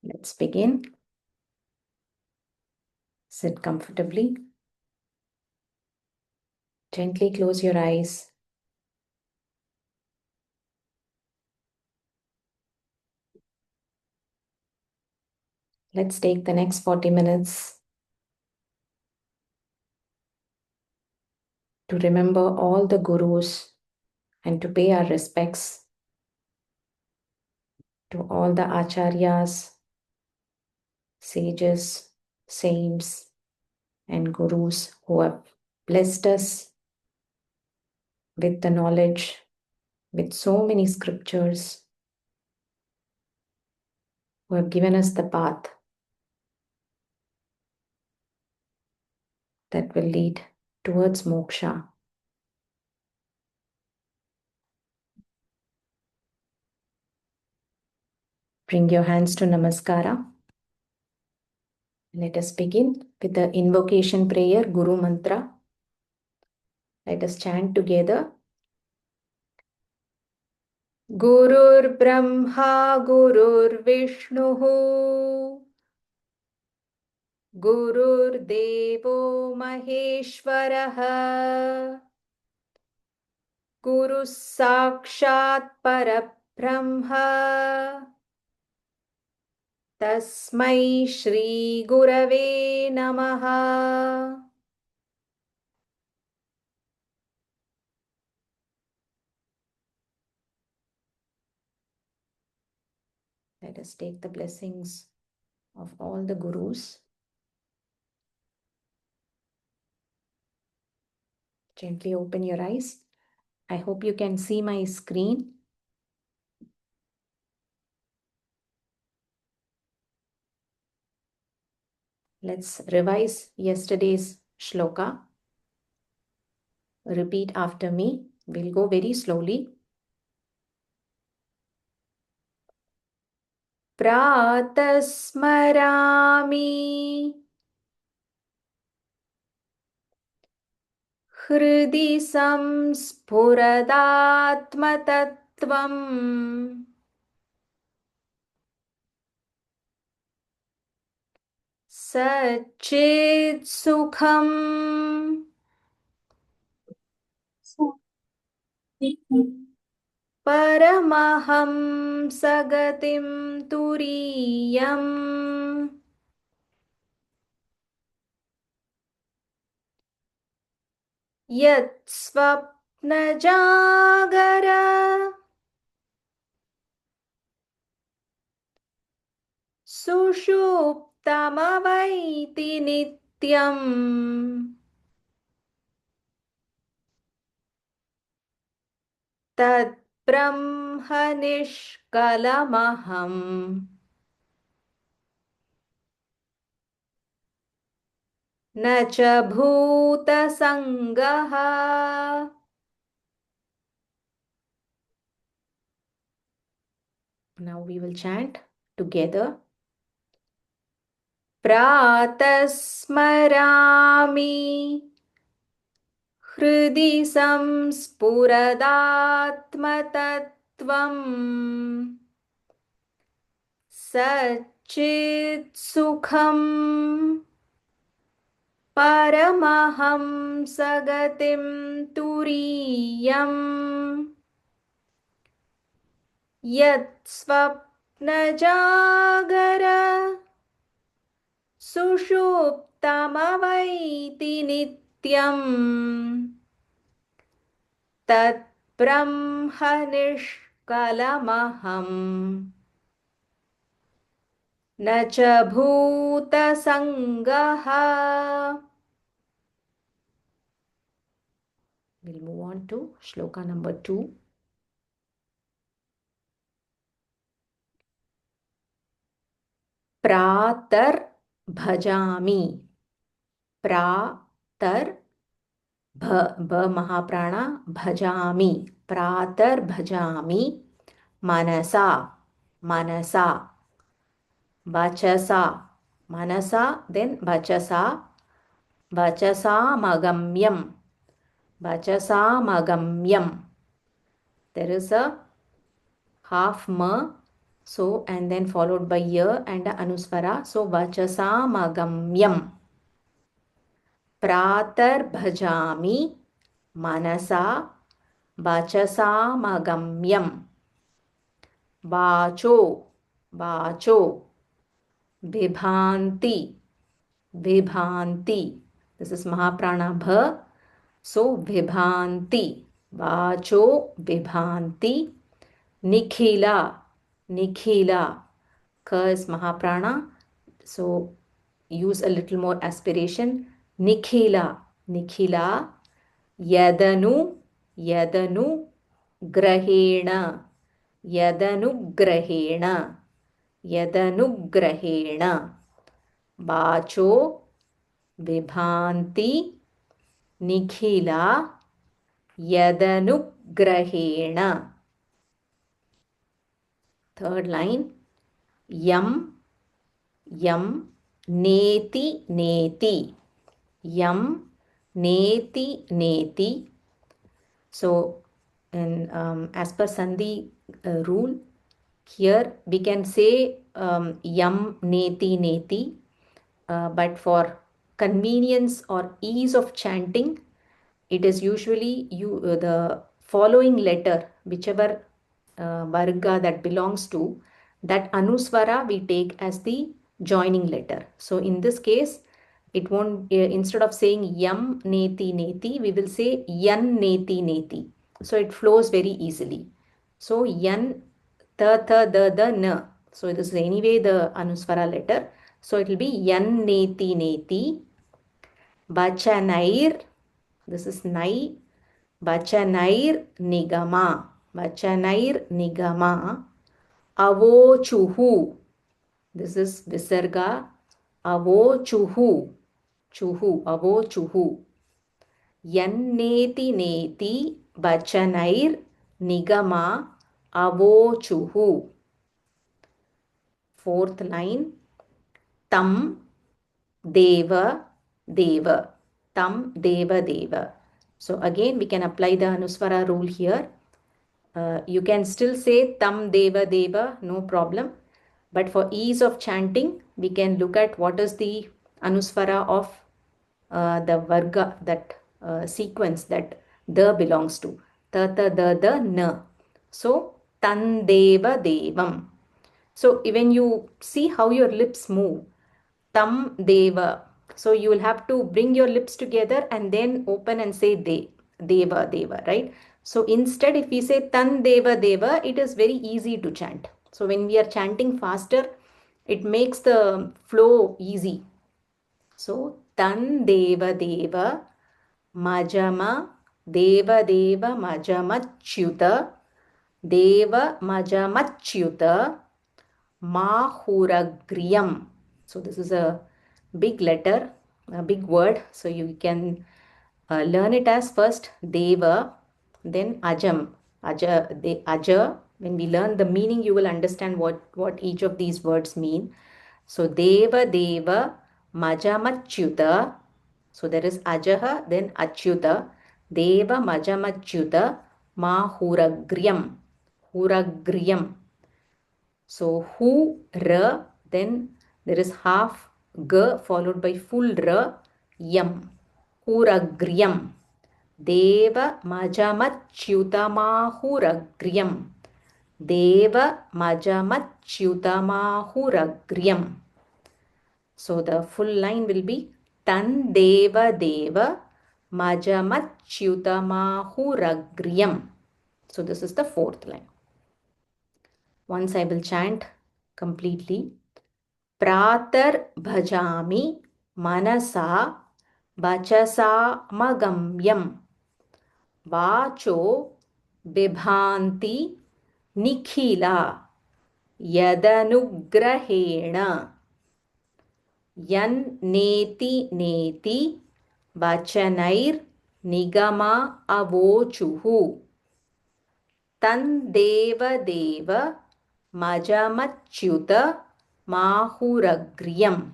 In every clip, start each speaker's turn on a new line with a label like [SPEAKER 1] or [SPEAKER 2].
[SPEAKER 1] Let's begin. Sit comfortably. Gently close your eyes. Let's take the next 40 minutes to remember all the gurus and to pay our respects to all the acharyas, sages, saints, and gurus who have blessed us with the knowledge, with so many scriptures, who have given us the path that will lead towards moksha. Bring your hands to Namaskara. Let us begin with the invocation prayer, Guru Mantra. Let us chant together. Gurur Brahma Gurur Vishnu Gurur Devo Maheshwaraha Guru Sakshat Parabrahma Tasmai Shri Gurave Namaha. Let us take the blessings of all the gurus. Gently open your eyes. I hope you can see my screen. Let's revise yesterday's shloka. Repeat after me. We'll go very slowly. Prathahsmarana Hridi samspuradatmatattvam Satchit sukham Paramaham sagatim turiyam Yat swapna jagara Sushuptamavaiti nityam Tad brahma nishkalamaham Nacha bhuta sangaha. Now we will chant together. Prathahsmarami Hridi samspuradatmatattvam Satchit sukham Paramaham sagatim turiyam Yat swapna jagara Sushuptamavaiti nityam Tat brahma nishkalamaham Nacha bhuta sangaha. We'll move on to shloka number 2. Pratar bhajami. Pratar bha mahaprana bhajami. Pratar bhajami. Manasa. Manasa. Vachasa. Manasa, then vachasa. Vachasa magamyam. Vachasa magamyam. There is a half ma So, and then followed by ya and a anusvara. So, vachasaamagamyam. Pratar bhajami manasa vachasaamagamyam. Vacho, vacho. Vibhanti, vibhanti. This is Mahaprana bha. So, vibhanti. Vacho, vibhanti. Nikhila, nikhila. Ka is Mahaprana. So, use a little more aspiration. Nikhila, nikhila. Yadanu, yadanu. Grahena, yadanu grahena. यदनुग्रहेण वाचो विभान्ति Nikhila यदनुग्रहेण. Third line. Yam, yam. Neti, neti. Yam, neti, neti. So, as per Sandhi rule, here we can say yam neti neti, but for convenience or ease of chanting, it is usually the following letter, whichever varga that belongs to, that anusvara we take as the joining letter. So in this case, it won't, instead of saying yam neti neti, we will say yan neti neti. So it flows very easily. So yan, the na. So this is anyway the anusvara letter. So it will be yan neti neti. Vachanair, this is nai. Vachanair nigama. Vachanair nigama. Avochuhu. This is visarga. Avochuhu. Chuhu. Avochuhu. Yanneti neti vachanair nigama avochuhu. Fourth line. Tam deva deva. Tam deva deva. So again we can apply the anusvara rule here. You can still say tam deva deva, no problem. But for ease of chanting, we can look at what is the anusvara of the varga, that sequence that the belongs to. Ta ta the na. So tan deva devam. So when you see how your lips move, tam deva. So you will have to bring your lips together and then open and say deva deva, right? So instead, if we say tan deva deva, it is very easy to chant. So when we are chanting faster, it makes the flow easy. So tan deva deva majama deva deva majamachyuta deva majamachyuta mahuragriyam. So this is a big letter, a big word. So you can learn it as first deva, then ajam. Aja. When we learn the meaning, you will understand what each of these words mean. So deva deva majamachyuta. So there is ajaha, then achyuta. Deva majamachyuta mahuragriyam. Huragriyam. So hu, ra, then there is half g followed by full ra, yam. Huragriyam. Deva majamachyutamahuragriyam. Deva majamachyutamahuragriyam. So the full line will be tan deva deva majamachyutamahuragriyam. So this is the fourth line. Once I will chant completely. Pratar bhajami manasa vachasa magamyam. Vacho bibhanti nikhila yadanugrahena. Yan neti neti vachanair nigama avochuhu. Tan deva deva majamachyuta mahuragriyam.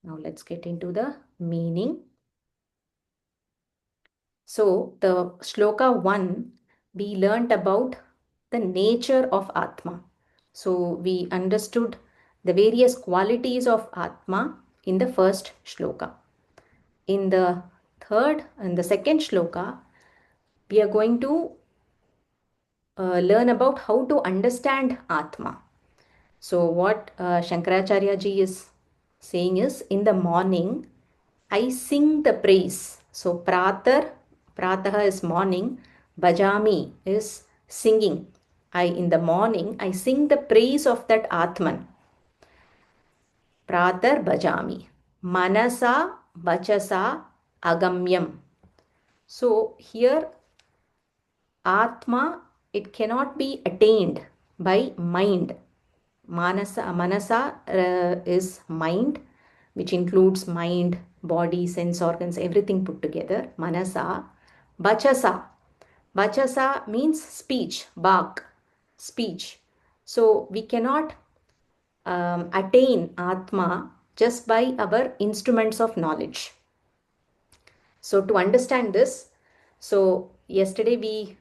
[SPEAKER 1] Now let's get into the meaning. So the Shloka 1, we learnt about the nature of Atma. So we understood the various qualities of Atma in the first shloka. In the second shloka, we are going to learn about how to understand Atma. So what Shankaracharya ji is saying is, in the morning, I sing the praise. So Pratah is morning, Bhajami is singing. In the morning, I sing the praise of that Atman. Pratar Bhajami. Manasa Vachasa Agamyam. So here Atma, it cannot be attained by mind. Manasa is mind, which includes mind, body, sense organs, everything put together. Manasa. Vachasa. Vachasa means speech, bak, speech. So we cannot attain Atma just by our instruments of knowledge. So to understand this, so yesterday we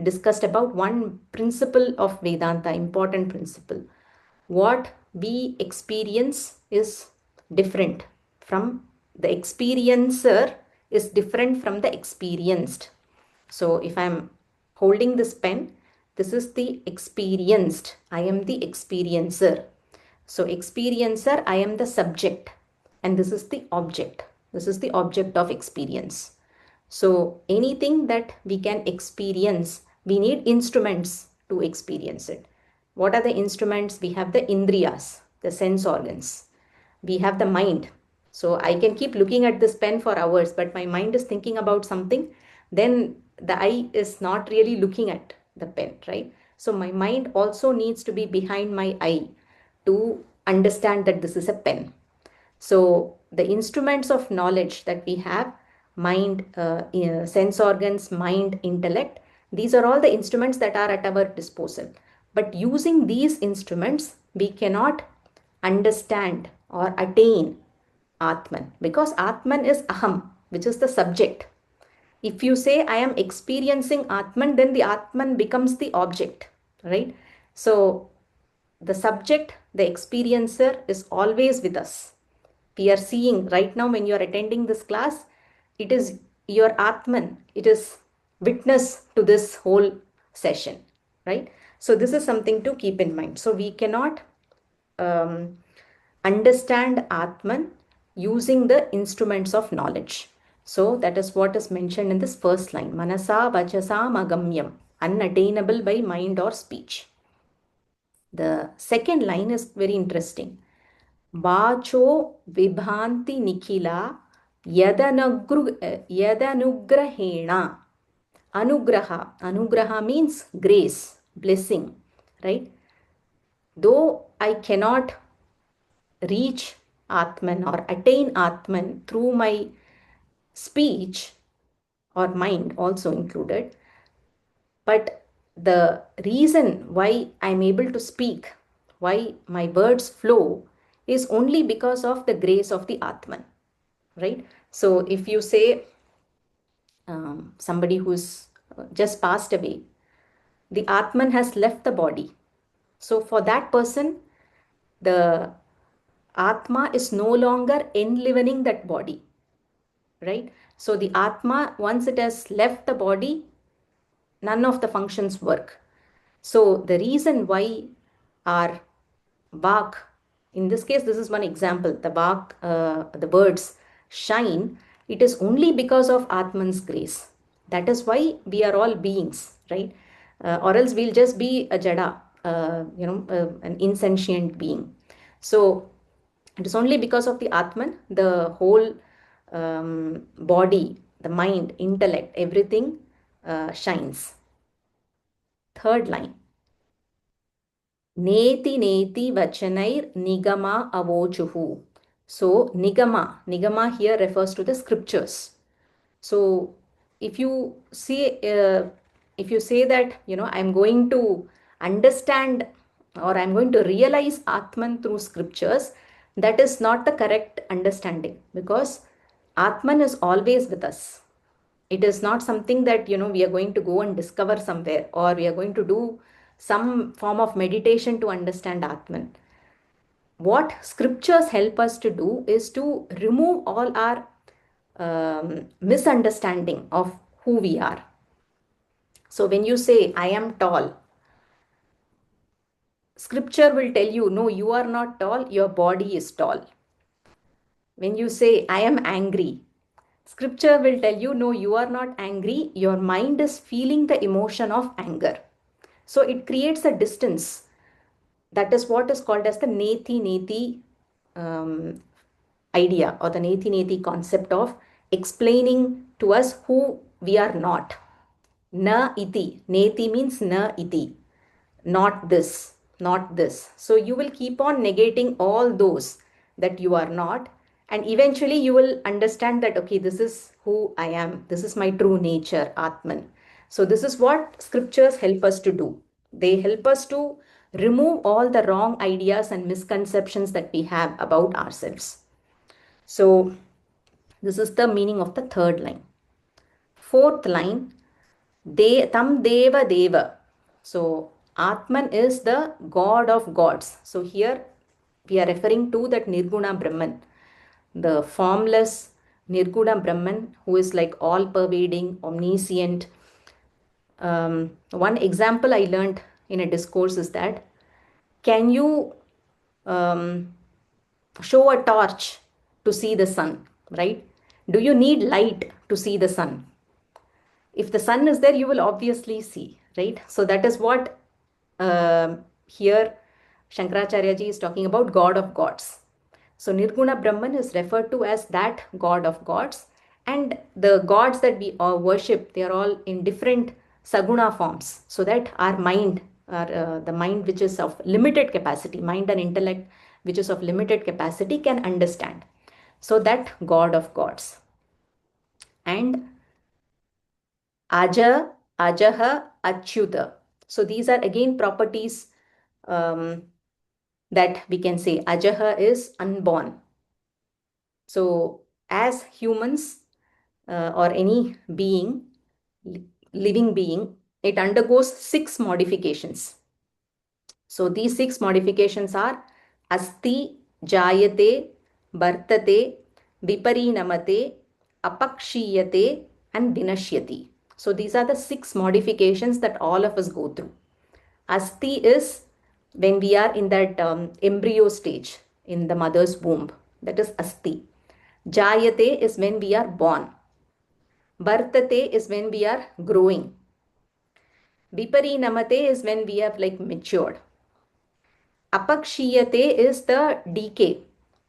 [SPEAKER 1] discussed about one principle of Vedanta, important principle. What we experience is different from the experiencer, is different from the experienced. So if I'm holding this pen, this is the experienced. I am the experiencer. So experiencer, I am the subject, and this is the object. This is the object of experience. So anything that we can experience, we need instruments to experience it. What are the instruments? We have the indriyas, the sense organs. We have the mind. So I can keep looking at this pen for hours, but my mind is thinking about something. Then the eye is not really looking at the pen, right? So my mind also needs to be behind my eye to understand that this is a pen. So the instruments of knowledge that we have, mind, sense organs, mind, intellect, these are all the instruments that are at our disposal. But using these instruments, we cannot understand or attain Atman, because Atman is Aham, which is the subject. If you say I am experiencing Atman, then the Atman becomes the object, right? So the subject, the experiencer, is always with us. We are seeing right now when you are attending this class, it is your Atman, it is witness to this whole session, right? So this is something to keep in mind. So we cannot understand Atman using the instruments of knowledge. So that is what is mentioned in this first line. Manasa Vachasam Agamyam, unattainable by mind or speech. The second line is very interesting. Vacho vibhanti nikhila yadanugrahena. Anugraha means grace, blessing, right? Though I cannot reach Atman or attain Atman through my speech or mind also included, but the reason why I'm able to speak, why my words flow, is only because of the grace of the Atman, right? So if you say somebody who's just passed away, the Atman has left the body. So for that person, the Atma is no longer enlivening that body, right? So the Atma, once it has left the body, none of the functions work. So the reason why our Vak, in this case, this is one example, the Vak, the words shine, it is only because of Atman's grace. That is why we are all beings, right? Or else we'll just be a jada, an insentient being. So it is only because of the Atman, the whole body, the mind, intellect, everything shines. Third line. Neti neti vachanair nigama avochuhu. So nigama here refers to the scriptures. So if you say that, I'm going to understand or I'm going to realize Atman through scriptures, that is not the correct understanding, because Atman is always with us. It is not something that we are going to go and discover somewhere, or we are going to do some form of meditation to understand Atman. What scriptures help us to do is to remove all our misunderstanding of who we are. So when you say, I am tall, scripture will tell you, no, you are not tall, your body is tall. When you say, I am angry, scripture will tell you, no, you are not angry, your mind is feeling the emotion of anger. So it creates a distance. That is what is called as the neti neti um, idea, or the neti neti concept of explaining to us who we are not. Na iti. Neti means na iti. Not this, not this. So you will keep on negating all those that you are not. And eventually you will understand that, okay, this is who I am. This is my true nature, Atman. So this is what scriptures help us to do. They help us to remove all the wrong ideas and misconceptions that we have about ourselves. So this is the meaning of the third line. Fourth line, tam deva deva. So Atman is the God of gods. So here we are referring to that Nirguna Brahman, the formless Nirguna Brahman who is like all pervading, omniscient. One example I learned in a discourse is that, can you um, show a torch to see the sun, right? Do you need light to see the sun? If the sun is there, you will obviously see, right? So that is what here Shankaracharya ji is talking about, God of gods. So Nirguna Brahman is referred to as that God of gods, and the gods that we worship, they are all in different saguna forms, so that our mind, the mind which is of limited capacity, mind and intellect which is of limited capacity, can understand. So that God of gods. And Aja, Ajaha, Achyuta. So these are again properties um, that we can say. Ajaha is unborn. So as humans or any being, living being, it undergoes 6 modifications. So these 6 modifications are Asti, Jayate, Vartate, Viparinamate, Apakshiyate, and Vinashyati. So these are the 6 modifications that all of us go through. Asti is when we are in that embryo stage in the mother's womb. That is Asti. Jayate is when we are born. Vartate is when we are growing. Viparinamate is when we have like matured. Apakshiyate is the decay.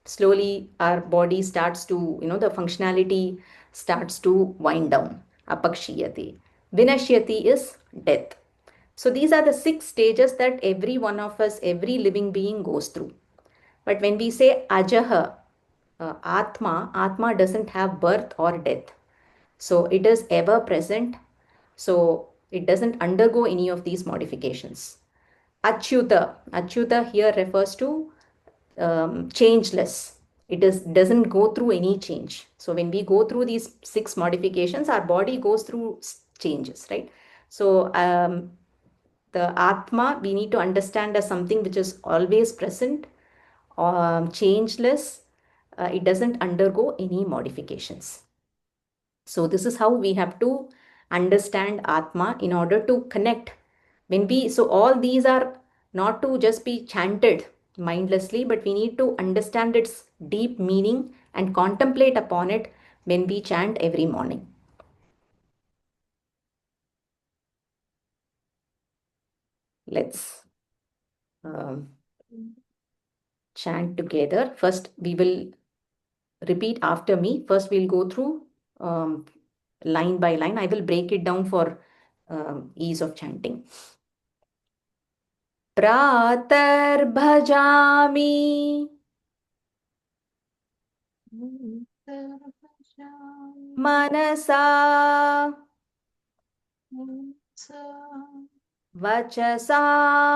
[SPEAKER 1] Slowly our body starts to, the functionality starts to wind down. Apakshiyate. Vinashyati is death. So these are the 6 stages that every one of us, every living being goes through. But when we say Ajaha, Atma doesn't have birth or death. So it is ever present. So it doesn't undergo any of these modifications. Achyuta here refers to changeless. It doesn't go through any change. So when we go through these 6 modifications, our body goes through changes, right? So the Atma, we need to understand as something which is always present, changeless. It doesn't undergo any modifications. So this is how we have to understand Atma in order to connect. So all these are not to just be chanted mindlessly, but we need to understand its deep meaning and contemplate upon it when we chant every morning. Let's um, chant together. First, we will repeat after me. First, we'll go through line by line. I will break it down for ease of chanting. प्रातर्भजामि मनसा वचसामगम्यम्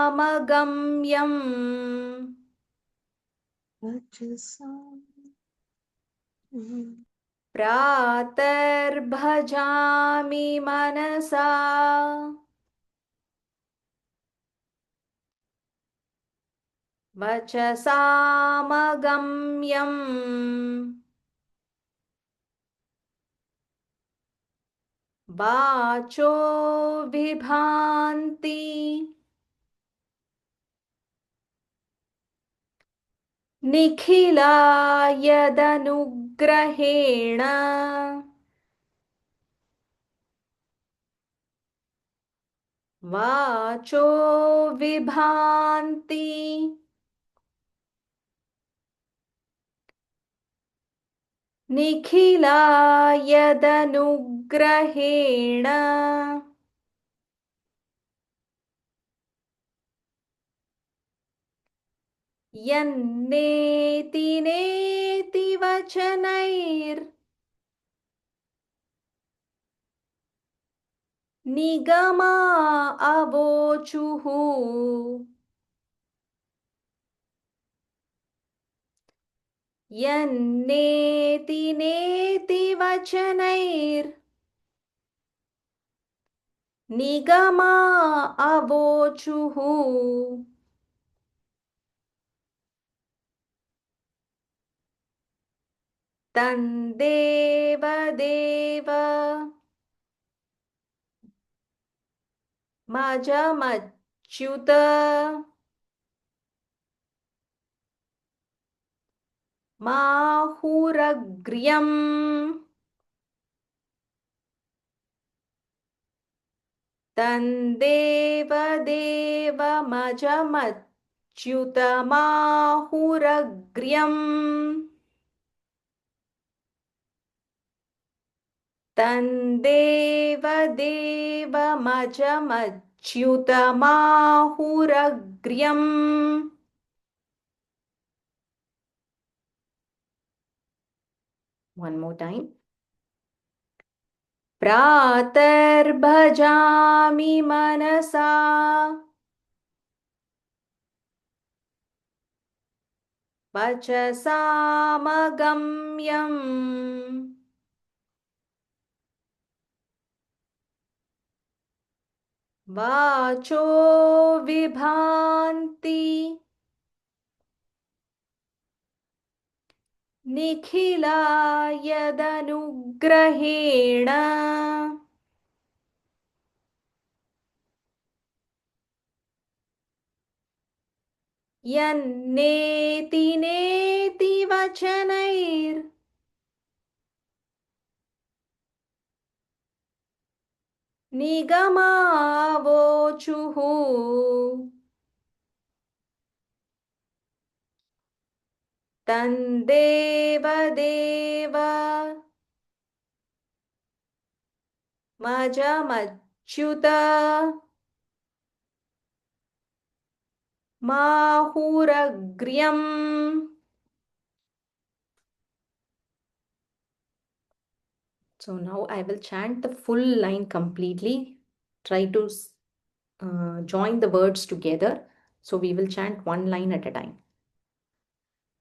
[SPEAKER 1] प्रातर्भजामि मनसा वचसामगम्यम् वाचो विभान्ति निखिला यदनुग्रहेण वाचो विभान्ति निखिला यदनुग्रहेण यन्नेति नेति Nigma अवोचुः यन्नेति नेति Nigma अवोचुः तन्देवदेव मजमच्युत माहुरग्र्यम् तन्देवदेवमजमच्युतमाहुरग्र्यम् तन्देवदेवमजमच्युतमाहुरग्र्यम् One more time. प्रातर्भजामि मनसा वचसामगम्यम् वाचो विभान्ति निखिला यदनुग्रहेण यन्नेति नेति निगमावोचुः तन्देवदेव मजमच्युत माहुरग्र्यम् So now I will chant the full line completely. Try to join the words together. So we will chant one line at a time.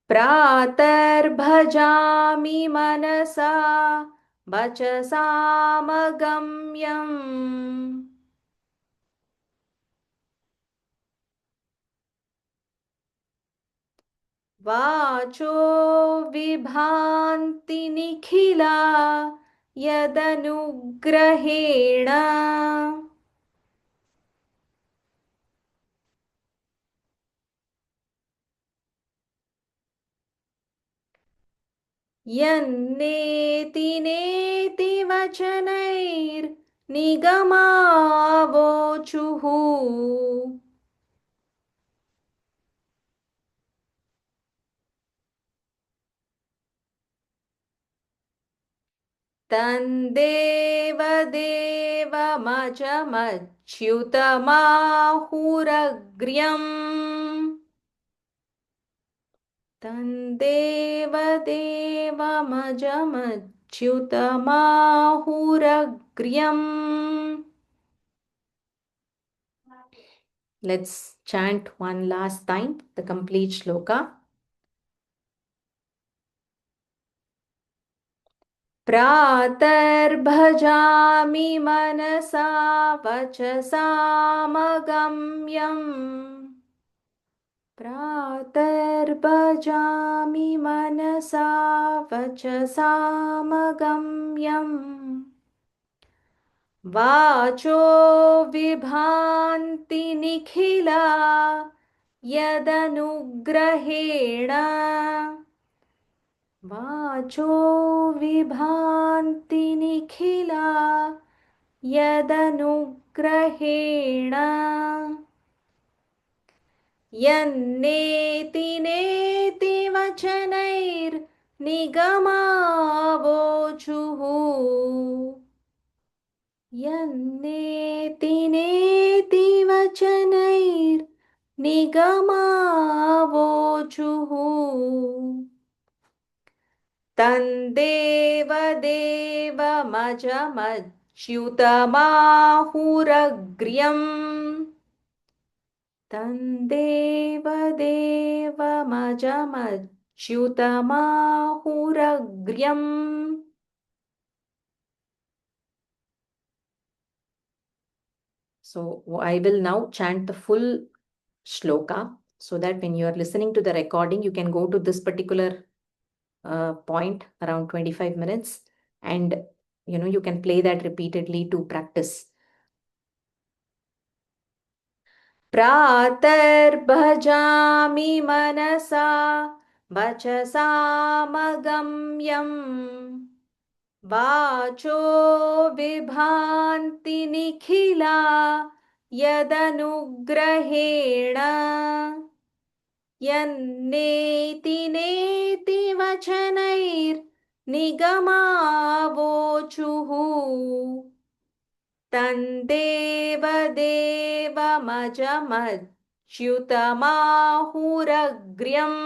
[SPEAKER 1] प्रातर्भजामि मनसा वचसामगम्यम् वाचो विभान्ति निखिला यदनुग्रहेण यन्नेति नेति वचनैर्निगमावोचुः तन्देवदेवमजमच्युतमाहुरग्र्यम् तन्देवदेवमजमच्युतमाहुरग्र्यम् Let's chant one last time the complete shloka. प्रातर्भजामि मनसा वचसामगम्यम् प्रातर्भजामि मनसा वचसामगम्यम् वाचो विभान्ति निखिला यदनुग्रहेण वाचो विभान्ति निखिला यदनुग्रहेण यन्नेति नेति वचनैर्निगमावोचुः यन्नेति नेति वचनैर्निगमावोचुः तन्देवदेवमजमच्युतमाहुरग्र्यम् तन्देवदेवमजमच्युतमाहुरग्र्यम्. So I will now chant the full shloka so that when you are listening to the recording, you can go to this particular point around 25 minutes and you can play that repeatedly to practice. प्रातर्भजामि मनसा वचसामगम्यम् वाचो विभान्ति निखिला यदनुग्रहेण यन्नेति नेति वचनैर्निगमावोचुः तन्देवदेवमजमच्युतमाहुरग्र्यम्.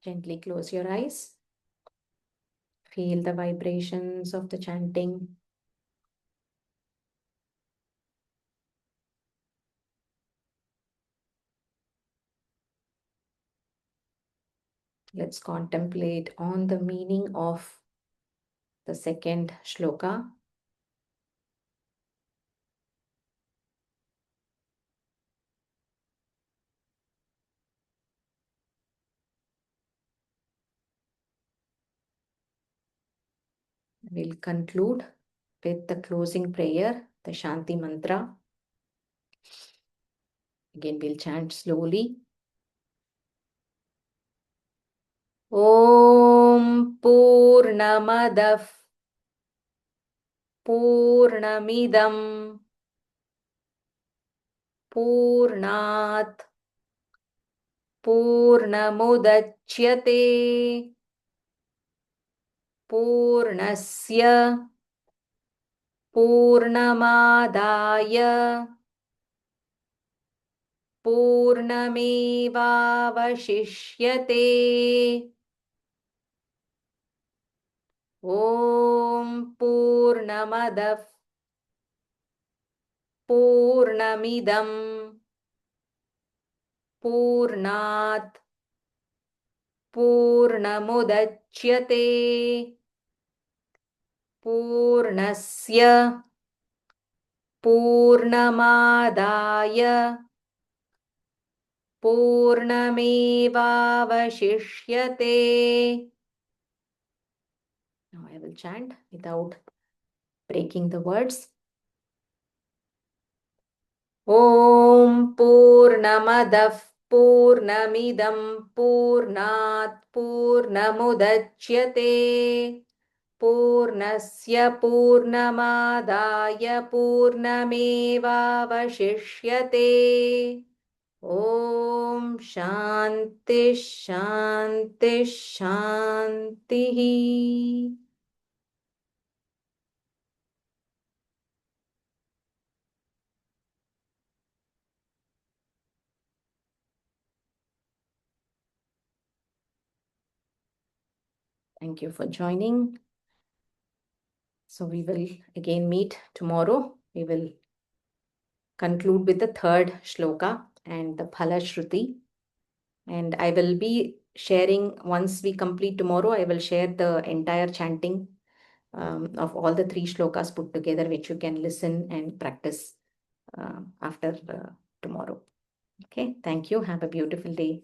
[SPEAKER 1] Gently close your eyes. Feel the vibrations of the chanting. Let's contemplate on the meaning of the second shloka. We'll conclude with the closing prayer, the Shanti mantra. Again, we'll chant slowly. Om Purnamadah Purnamidam Purnat Purnamudachyate Purnasya Purnamadaya Purnamevavashishyate. Om Purnamadah Purnamidam Purnat Purnamudachyate Purnasya Purnamadaya Purnamevavashishyate. Now I will chant without breaking the words. Om Purnamadah Purnamidam Purnat Purnamudachyate Purnasya Purnamadaya Purnamevavashishyate. Om Shanti Shanti Shanti. Thank you for joining. So we will again meet tomorrow. We will conclude with the third shloka and the Phala Shruti. And I will be sharing, once we complete tomorrow, I will share the entire chanting of all the three shlokas put together, which you can listen and practice after tomorrow. Okay, thank you. Have a beautiful day.